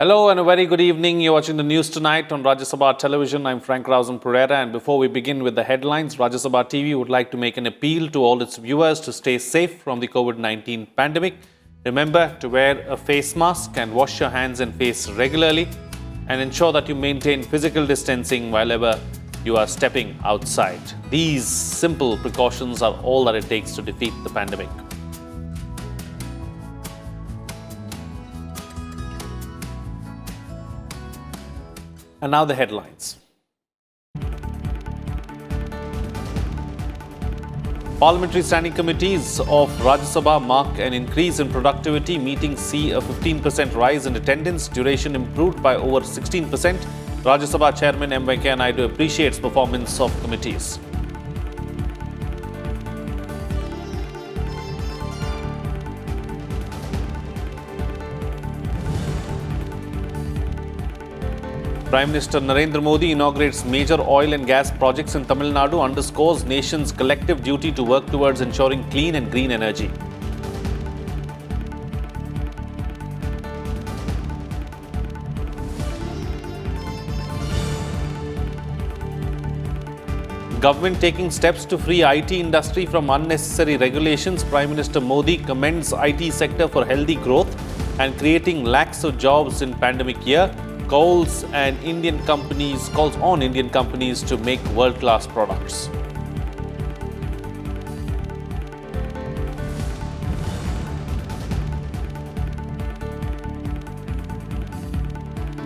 Hello and a very good evening. You're watching the news tonight on Rajya Sabha television. I'm Frank Rausen Pereira, and before we begin with the headlines, Rajya Sabha TV would like to make an appeal to all its viewers to stay safe from the COVID-19 pandemic. Remember to wear a face mask and wash your hands and face regularly, and ensure that you maintain physical distancing wherever you are stepping outside. These simple precautions are all that it takes to defeat the pandemic. And now the headlines. Parliamentary standing committees of Rajya Sabha mark an increase in productivity. Meetings see a 15% rise in attendance. Duration improved by over 16%. Rajya Sabha Chairman M. Venkaiah Naidu appreciates performance of committees. Prime Minister Narendra Modi inaugurates major oil and gas projects in Tamil Nadu, underscores nation's collective duty to work towards ensuring clean and green energy. Government taking steps to free IT industry from unnecessary regulations. Prime Minister Modi commends IT sector for healthy growth and creating lakhs of jobs in pandemic year. Calls on Indian companies to make world-class products.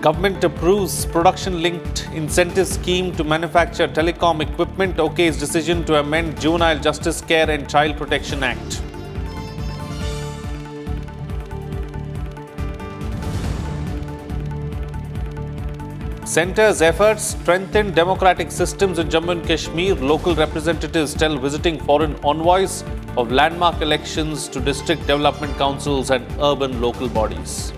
Government approves production-linked incentive scheme to manufacture telecom equipment. OK's decision to amend Juvenile Justice Care and Child Protection Act. Centre's efforts strengthen democratic systems in Jammu and Kashmir. Local representatives tell visiting foreign envoys of landmark elections to district development councils and urban local bodies.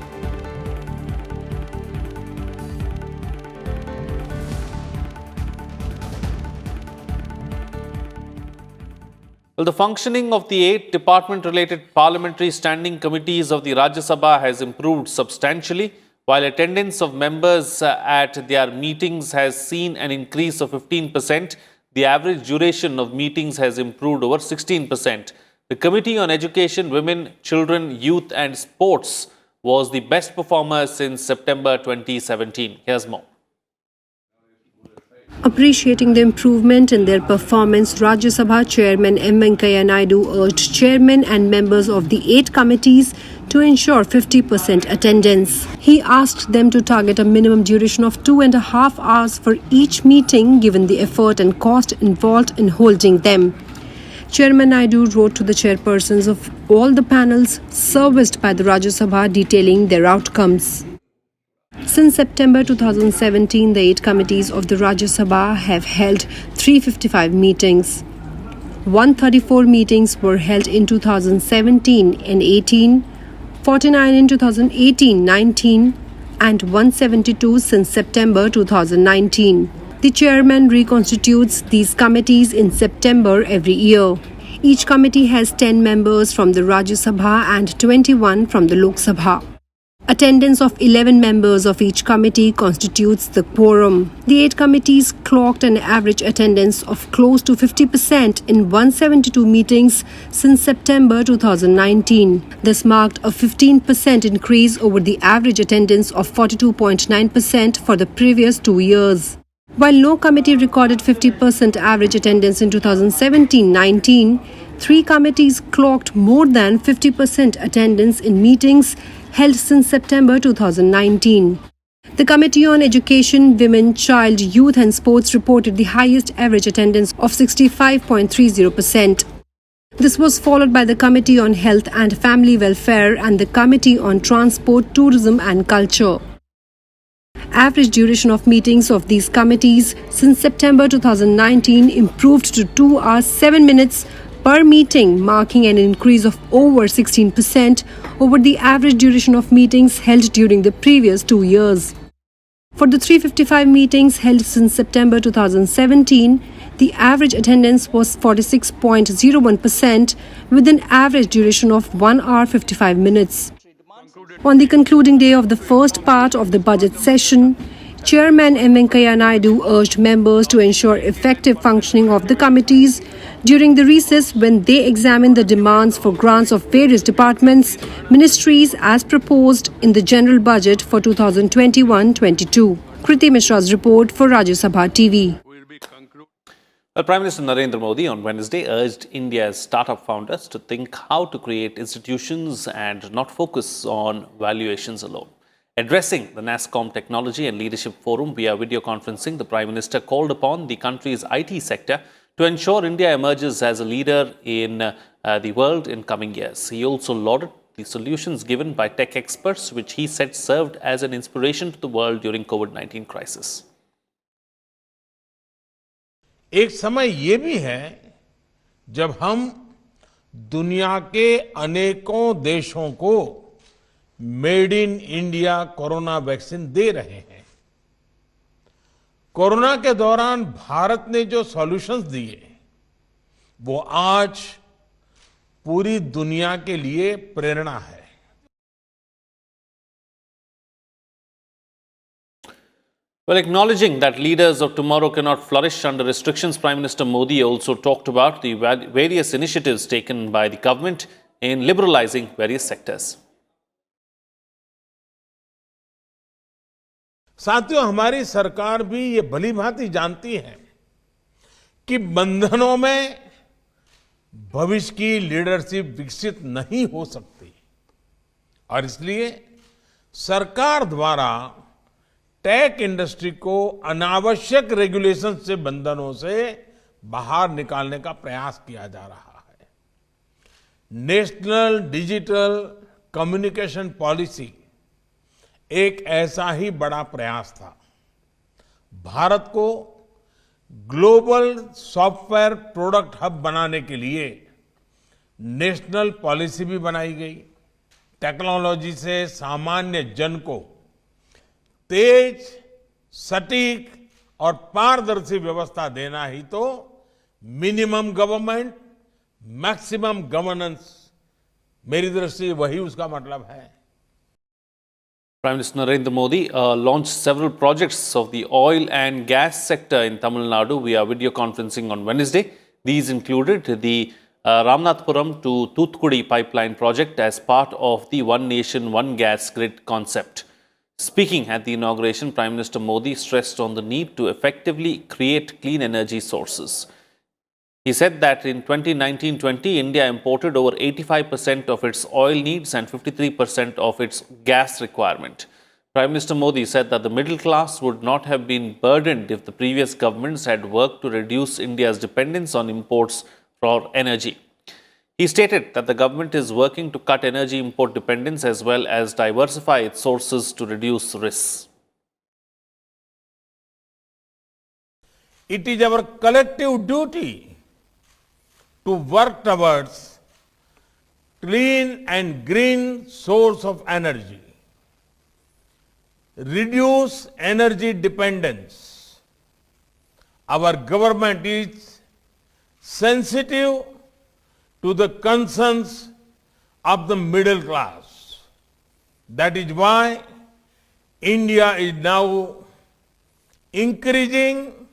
Well, the functioning of the 8 department-related parliamentary standing committees of the Rajya Sabha has improved substantially. While attendance of members at their meetings has seen an increase of 15%, the average duration of meetings has improved over 16%. The Committee on Education, Women, Children, Youth and Sports was the best performer since September 2017. Here's more. Appreciating the improvement in their performance, Rajya Sabha Chairman M. Venkaiah Naidu urged chairmen and members of the 8 committees to ensure 50% attendance. He asked them to target a minimum duration of 2.5 hours for each meeting, given the effort and cost involved in holding them. Chairman Naidu wrote to the chairpersons of all the panels serviced by the Rajya Sabha detailing their outcomes. Since September 2017, the 8 committees of the Rajya Sabha have held 355 meetings. 134 meetings were held in 2017 and 18, 49 in 2018-19 and 172 since September 2019. The chairman reconstitutes these committees in September every year. Each committee has 10 members from the Rajya Sabha and 21 from the Lok Sabha. Attendance of 11 members of each committee constitutes the quorum. The 8 committees clocked an average attendance of close to 50% in 172 meetings since September 2019. This marked a 15% increase over the average attendance of 42.9% for the previous 2 years. While no committee recorded 50% average attendance in 2017-19, 3 committees clocked more than 50% attendance in meetings held since September 2019. The Committee on Education, Women, Child, Youth and Sports reported the highest average attendance of 65.30%. This was followed by the Committee on Health and Family Welfare and the Committee on Transport, Tourism and Culture. Average duration of meetings of these committees since September 2019 improved to 2 hours 7 minutes per meeting, marking an increase of over 16% over the average duration of meetings held during the previous 2 years. For the 355 meetings held since September 2017, the average attendance was 46.01% with an average duration of 1 hour 55 minutes. On the concluding day of the first part of the budget session, Chairman M. Venkaiah Naidu urged members to ensure effective functioning of the committees during the recess when they examine the demands for grants of various departments, ministries as proposed in the general budget for 2021-22. Kriti Mishra's report for Rajya Sabha TV. Well, Prime Minister Narendra Modi on Wednesday urged India's startup founders to think how to create institutions and not focus on valuations alone. Addressing the NASSCOM Technology and Leadership Forum via video conferencing, the Prime Minister called upon the country's IT sector to ensure India emerges as a leader in the world in coming years. He also lauded the solutions given by tech experts, which he said served as an inspiration to the world during COVID-19 crisis. एक समय ये भी है जब हम दुनिया के अनेकों देशों को made in India corona vaccine दे रहे हैं। कोरोना के दौरान भारत ने जो सॉल्यूशंस दिए वो आज पूरी दुनिया के लिए प्रेरणा है। Well, acknowledging that leaders of tomorrow cannot flourish under restrictions, Prime Minister Modi also talked about the various initiatives taken by the government in liberalizing various sectors. साथियों, हमारी सरकार भी ये भली भांति जानती है कि बंधनों में भविष्य की लीडरशिप विकसित नहीं हो सकती और इसलिए सरकार द्वारा टेक इंडस्ट्री को अनावश्यक रेगुलेशन से बंधनों से बाहर निकालने का प्रयास किया जा रहा है। नेशनल डिजिटल कम्युनिकेशन पॉलिसी एक ऐसा ही बड़ा प्रयास था। भारत को ग्लोबल सॉफ्टवेयर प्रोडक्ट हब बनाने के लिए नेशनल पॉलिसी भी बनाई गई। टेक्नोलॉजी से सामान्य जन को तेज, सटीक और पारदर्शी व्यवस्था देना ही तो मिनिमम गवर्नमेंट, मैक्सिमम गवर्नेंस, मेरी दृष्टि वही उसका मतलब है। Prime Minister Narendra Modi launched several projects of the oil and gas sector in Tamil Nadu via video conferencing on Wednesday. These included the Ramanathapuram to Thoothukudi pipeline project as part of the One Nation, One Gas grid concept. Speaking at the inauguration, Prime Minister Modi stressed on the need to effectively create clean energy sources. He said that in 2019-20, India imported over 85% of its oil needs and 53% of its gas requirement. Prime Minister Modi said that the middle class would not have been burdened if the previous governments had worked to reduce India's dependence on imports for energy. He stated that the government is working to cut energy import dependence as well as diversify its sources to reduce risks. It is our collective duty to work towards clean and green source of energy, reduce energy dependence. Our government is sensitive to the concerns of the middle class. That is why India is now increasing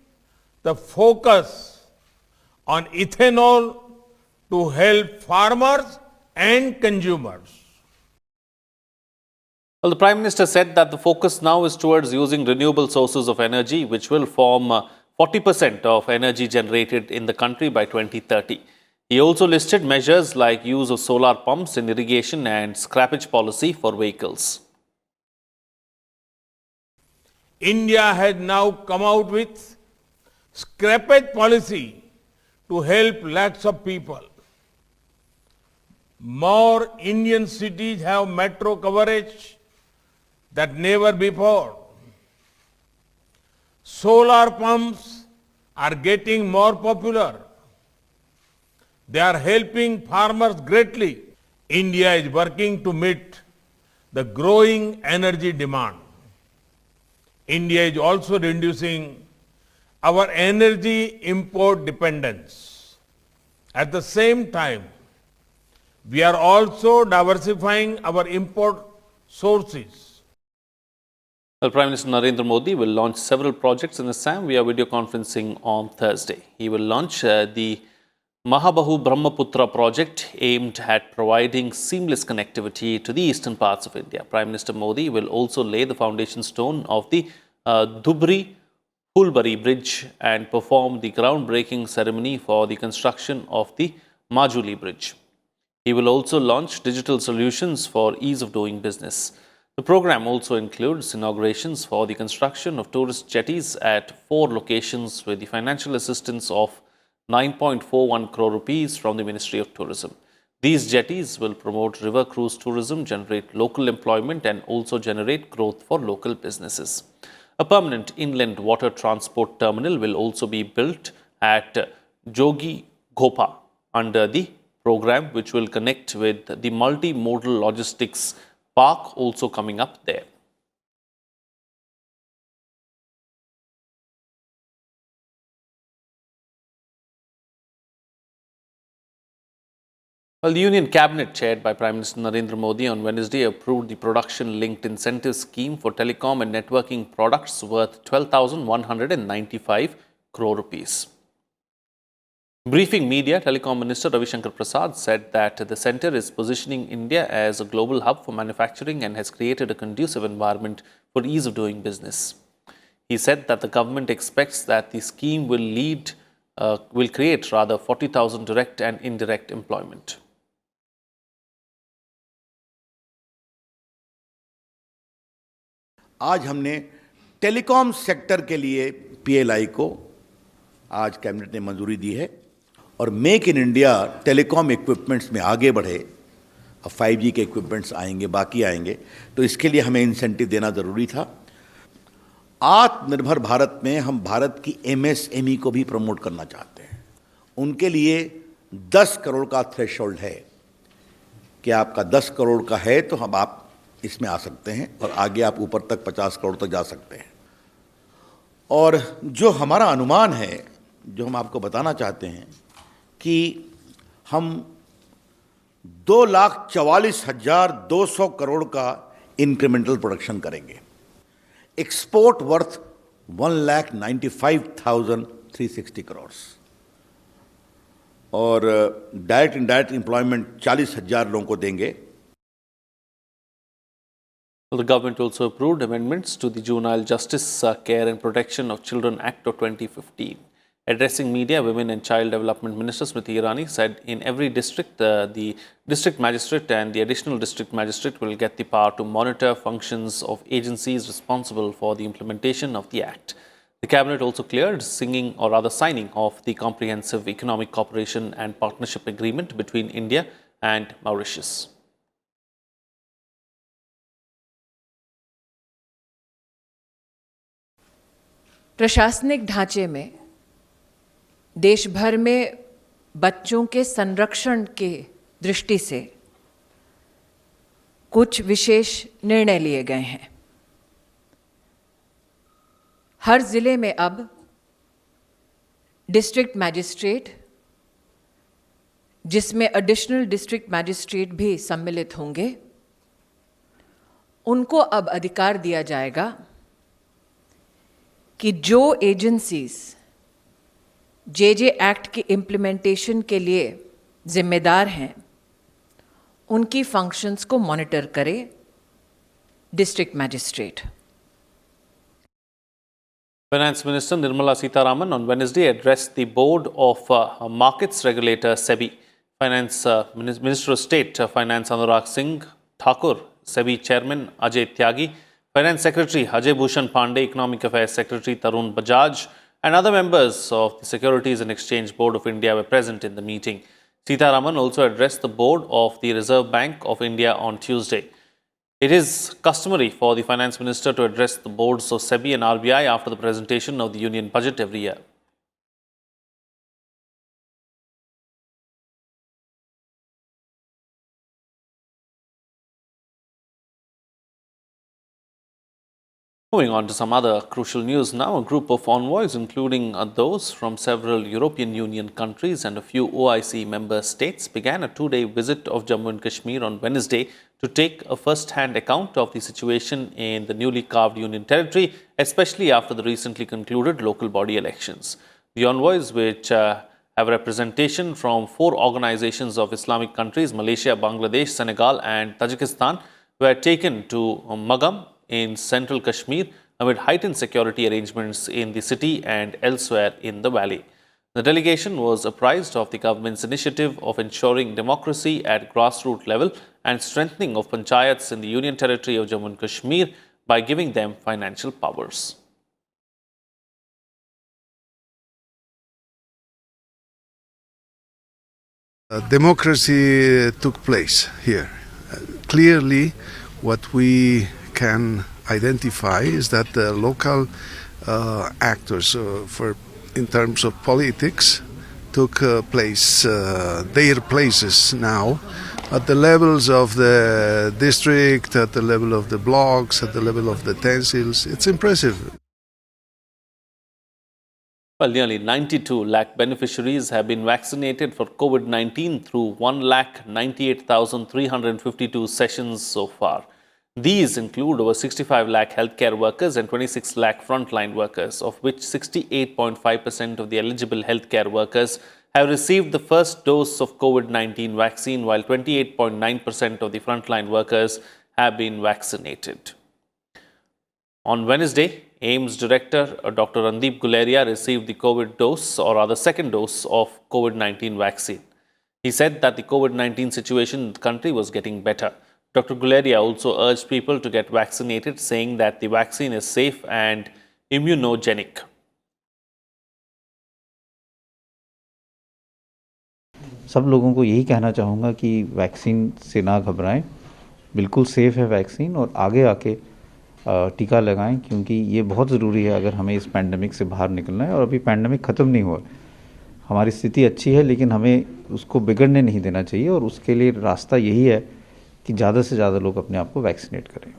the focus on ethanol to help farmers and consumers. Well, the Prime Minister said that the focus now is towards using renewable sources of energy, which will form 40% of energy generated in the country by 2030. He also listed measures like use of solar pumps in irrigation and scrappage policy for vehicles. India has now come out with scrappage policy to help lakhs of people. More Indian cities have metro coverage than never before. Solar pumps are getting more popular. They are helping farmers greatly. India is working to meet the growing energy demand. India is also reducing our energy import dependence. At the same time, we are also diversifying our import sources. Well, Prime Minister Narendra Modi will launch several projects in Assam via video conferencing on Thursday. He will launch the Mahabahu Brahmaputra project aimed at providing seamless connectivity to the eastern parts of India. Prime Minister Modi will also lay the foundation stone of the Dhubri Phulbari Bridge and perform the groundbreaking ceremony for the construction of the Majuli Bridge. He will also launch digital solutions for ease of doing business. The program also includes inaugurations for the construction of tourist jetties at 4 locations with the financial assistance of 9.41 crore rupees from the Ministry of Tourism. These jetties will promote river cruise tourism, generate local employment and also generate growth for local businesses. A permanent inland water transport terminal will also be built at Jogi Ghopa under the program, which will connect with the multimodal logistics park also coming up there. Well, the Union Cabinet, chaired by Prime Minister Narendra Modi on Wednesday, approved the production-linked incentive scheme for telecom and networking products worth 12,195 crore rupees. Briefing media, Telecom Minister Ravi Shankar Prasad said that the centre is positioning India as a global hub for manufacturing and has created a conducive environment for ease of doing business. He said that the government expects that the scheme will create 40,000 direct and indirect employment. आज हमने telecom sector के लिए PLI को आज cabinet ने मंजूरी दी है और make in India telecom equipments में आगे बढ़े। अब 5G के इक्विपमेंट्स आएंगे, बाकी आएंगे, तो इसके लिए हमें इंसेंटिव देना ज़रूरी था। आत्मनिर्भर भारत में हम भारत की एमएसएमई को भी प्रमोट करना चाहते हैं। उनके लिए 10 करोड़ का थ्रेशोल्ड है कि आपका 10 करोड़ का है तो हम आप इसमें आ सकते हैं और आगे आप ऊपर तक 50 करोड़ तक जा सकते हैं। और जो हमारा अनुमान है, जो हम आपको बताना चाहते हैं कि हम 2,44,200 करोड़ का इंक्रीमेंटल प्रोडक्शन करेंगे। एक्सपोर्ट वर्थ 1,95,360 करोड़ और डायरेक्ट इनडायरेक्ट एम्प्लॉयमेंट 40,000 लोगों को देंगे। Well, the government also approved amendments to the Juvenile Justice Care and Protection of Children Act of 2015. Addressing media, Women and Child Development Minister Smriti Irani said in every district, the district magistrate and the additional district magistrate will get the power to monitor functions of agencies responsible for the implementation of the Act. The Cabinet also cleared signing of the Comprehensive Economic Cooperation and Partnership Agreement between India and Mauritius. प्रशासनिक ढांचे में देश भर में बच्चों के संरक्षण के दृष्टि से कुछ विशेष निर्णय लिए गए हैं। हर जिले में अब डिस्ट्रिक्ट मैजिस्ट्रेट, जिसमें एडिशनल डिस्ट्रिक्ट मैजिस्ट्रेट भी सम्मिलित होंगे, उनको अब अधिकार दिया जाएगा कि जो एजेंसीज जे एक्ट के इम्प्लीमेंटेशन के लिए जिम्मेदार हैं, उनकी फंक्शंस को मॉनिटर करे district magistrate. Finance Minister Nirmala Sitharaman on Wednesday addressed the board of Markets Regulator SEBI. Finance Minister of State Finance Anurag Singh Thakur, SEBI Chairman Ajay Tyagi, Finance Secretary Ajay Bhushan Pandey, Economic Affairs Secretary Tarun Bajaj and other members of the Securities and Exchange Board of India were present in the meeting. Sitharaman also addressed the board of the Reserve Bank of India on Tuesday. It is customary for the Finance Minister to address the boards of SEBI and RBI after the presentation of the Union Budget every year. Moving on to some other crucial news now, a group of envoys, including those from several European Union countries and a few OIC member states, began a two-day visit of Jammu and Kashmir on Wednesday to take a first-hand account of the situation in the newly carved Union Territory, especially after the recently concluded local body elections. The envoys, which have representation from 4 organizations of Islamic countries, Malaysia, Bangladesh, Senegal and Tajikistan, were taken to Magam in central Kashmir amid heightened security arrangements in the city and elsewhere in the valley. The delegation was apprised of the government's initiative of ensuring democracy at grassroots level and strengthening of panchayats in the Union Territory of Jammu and Kashmir by giving them financial powers. Democracy took place here. Clearly, what we can identify is that the local actors in terms of politics took place, their places now at the levels of the district, at the level of the blocks, at the level of the tehsils. It's impressive. Well, nearly 92 lakh beneficiaries have been vaccinated for COVID-19 through 1,98,352 sessions so far. These include over 65 lakh healthcare workers and 26 lakh frontline workers, of which 68.5% of the eligible healthcare workers have received the first dose of COVID-19 vaccine, while 28.9% of the frontline workers have been vaccinated. On Wednesday, AIIMS Director Dr. Randeep Guleria received the COVID dose, or rather second dose of COVID-19 vaccine. He said that the COVID-19 situation in the country was getting better. Dr. Guleria also urged people to get vaccinated, saying that the vaccine is safe and immunogenic. सब लोगों को यही कहना चाहूँगा कि vaccine से ना घबराएं, बिल्कुल सेफ है वैक्सीन और आगे आके टीका लगाएं, क्योंकि ये बहुत ज़रूरी है अगर हमें इस पैंडमिक से बाहर निकलना है। और अभी पैंडमिक ख़त्म नहीं हुआ, हमारी स्थिति अच्छी है, लेकिन हमें उसको बिगड़ने नहीं देना चाहिए और उसके लिए रास्ता यही है कि ज़्यादा से ज़्यादा लोग अपने आप को वैक्सीनेट करें।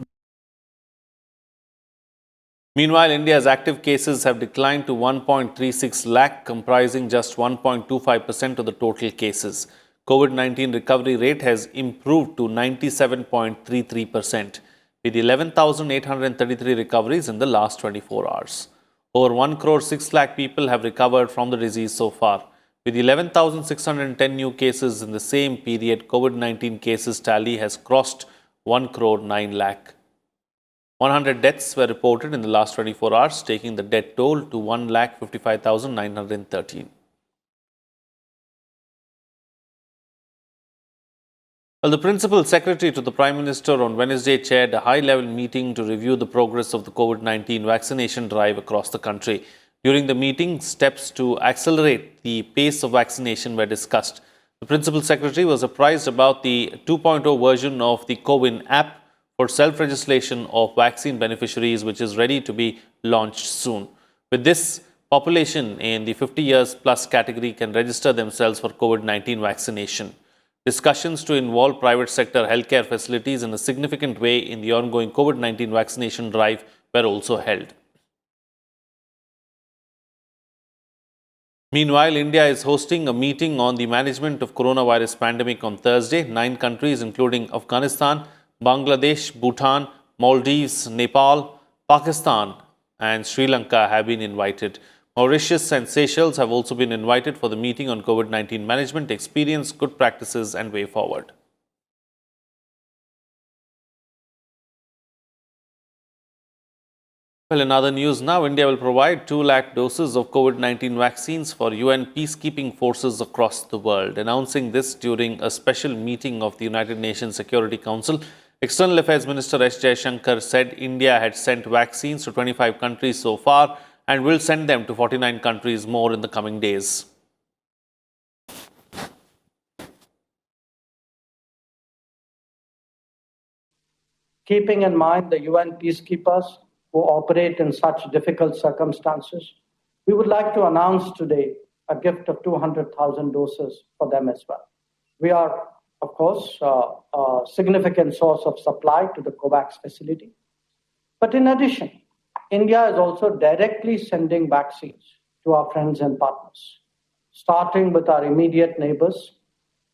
Meanwhile, India's active cases have declined to 1.36 lakh, comprising just 1.25% of the total cases. COVID-19 recovery rate has improved to 97.33%, with 11,833 recoveries in the last 24 hours. Over 1 crore 6 lakh people have recovered from the disease so far. With 11,610 new cases in the same period, COVID-19 cases tally has crossed 1 crore 9 lakh. 100 deaths were reported in the last 24 hours, taking the death toll to 1,55,913. Well, the Principal Secretary to the Prime Minister on Wednesday chaired a high-level meeting to review the progress of the COVID-19 vaccination drive across the country. During the meeting, steps to accelerate the pace of vaccination were discussed. The Principal Secretary was apprised about the 2.0 version of the CoWIN app for self-registration of vaccine beneficiaries, which is ready to be launched soon. With this, population in the 50 years plus category can register themselves for COVID-19 vaccination. Discussions to involve private sector healthcare facilities in a significant way in the ongoing COVID-19 vaccination drive were also held. Meanwhile, India is hosting a meeting on the management of coronavirus pandemic on Thursday. 9 countries, including Afghanistan, Bangladesh, Bhutan, Maldives, Nepal, Pakistan and Sri Lanka have been invited. Mauritius and Seychelles have also been invited for the meeting on COVID-19 management, experience, good practices and way forward. Well, in other news now, India will provide 2 lakh doses of COVID-19 vaccines for UN peacekeeping forces across the world. Announcing this during a special meeting of the United Nations Security Council, External Affairs Minister S. Jaishankar said India had sent vaccines to 25 countries so far and will send them to 49 countries more in the coming days. Keeping in mind the UN peacekeepers who operate in such difficult circumstances, we would like to announce today a gift of 200,000 doses for them as well. We are, of course, a significant source of supply to the COVAX facility. But in addition, India is also directly sending vaccines to our friends and partners. Starting with our immediate neighbors,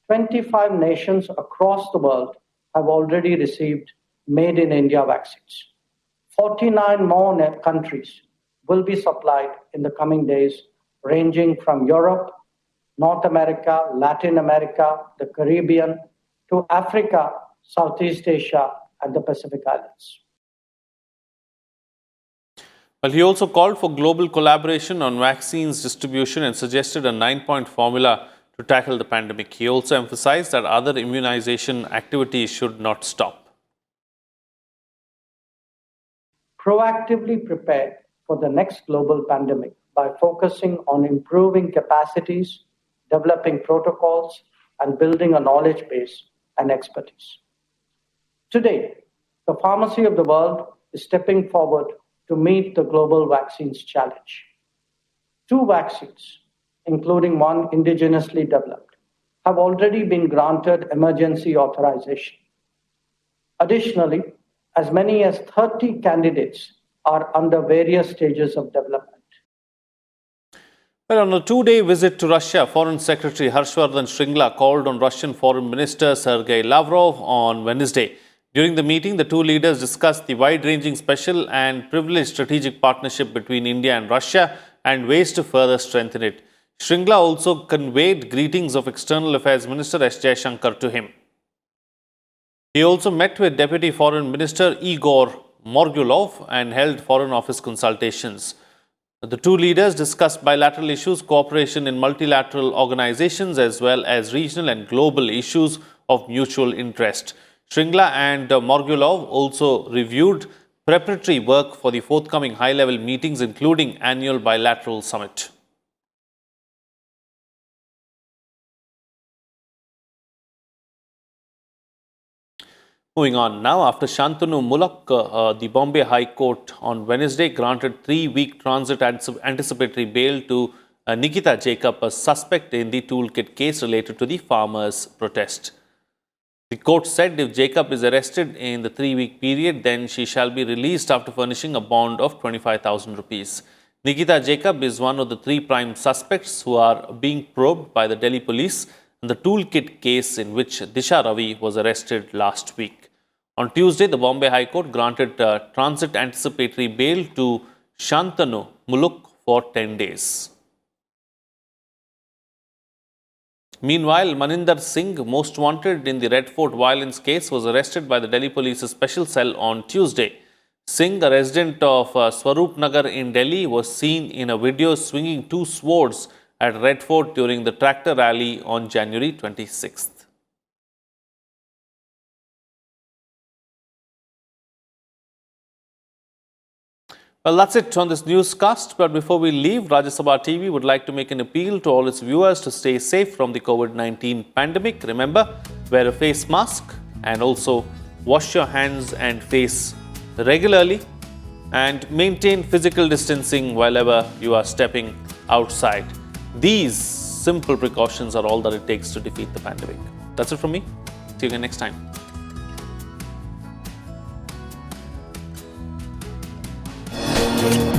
25 nations across the world have already received made in India vaccines. 49 more countries will be supplied in the coming days, ranging from Europe, North America, Latin America, the Caribbean, to Africa, Southeast Asia, and the Pacific Islands. Well, he also called for global collaboration on vaccines distribution and suggested a 9-point formula to tackle the pandemic. He also emphasized that other immunization activities should not stop. Proactively prepare for the next global pandemic by focusing on improving capacities, developing protocols, and building a knowledge base and expertise. Today, the pharmacy of the world is stepping forward to meet the global vaccines challenge. 2 vaccines, including one indigenously developed, have already been granted emergency authorization. Additionally, as many as 30 candidates are under various stages of development. Well, on a 2-day visit to Russia, Foreign Secretary Harshvardhan Shringla called on Russian Foreign Minister Sergei Lavrov on Wednesday. During the meeting, the two leaders discussed the wide-ranging special and privileged strategic partnership between India and Russia and ways to further strengthen it. Shringla also conveyed greetings of External Affairs Minister S. Jaishankar to him. He also met with Deputy Foreign Minister Igor Morgulov and held Foreign Office consultations. The two leaders discussed bilateral issues, cooperation in multilateral organizations, as well as regional and global issues of mutual interest. Shringla and Morgulov also reviewed preparatory work for the forthcoming high-level meetings, including annual bilateral summit. Moving on now, after Shantanu Mulak, the Bombay High Court on Wednesday granted 3-week transit anticipatory bail to Nikita Jacob, a suspect in the toolkit case related to the farmers' protest. The court said if Jacob is arrested in the 3-week period, then she shall be released after furnishing a bond of 25,000 rupees. Nikita Jacob is one of the 3 prime suspects who are being probed by the Delhi police in the toolkit case in which Disha Ravi was arrested last week. On Tuesday, the Bombay High Court granted transit anticipatory bail to Shantanu Mulak for 10 days. Meanwhile, Maninder Singh, most wanted in the Red Fort violence case, was arrested by the Delhi Police's special cell on Tuesday. Singh, a resident of Swaroop Nagar in Delhi, was seen in a video swinging 2 swords at Red Fort during the tractor rally on January 26th. Well, that's it on this newscast. But before we leave, Rajya Sabha TV would like to make an appeal to all its viewers to stay safe from the COVID-19 pandemic. Remember, wear a face mask and also wash your hands and face regularly and maintain physical distancing wherever you are stepping outside. These simple precautions are all that it takes to defeat the pandemic. That's it from me. See you again next time. Bulletin.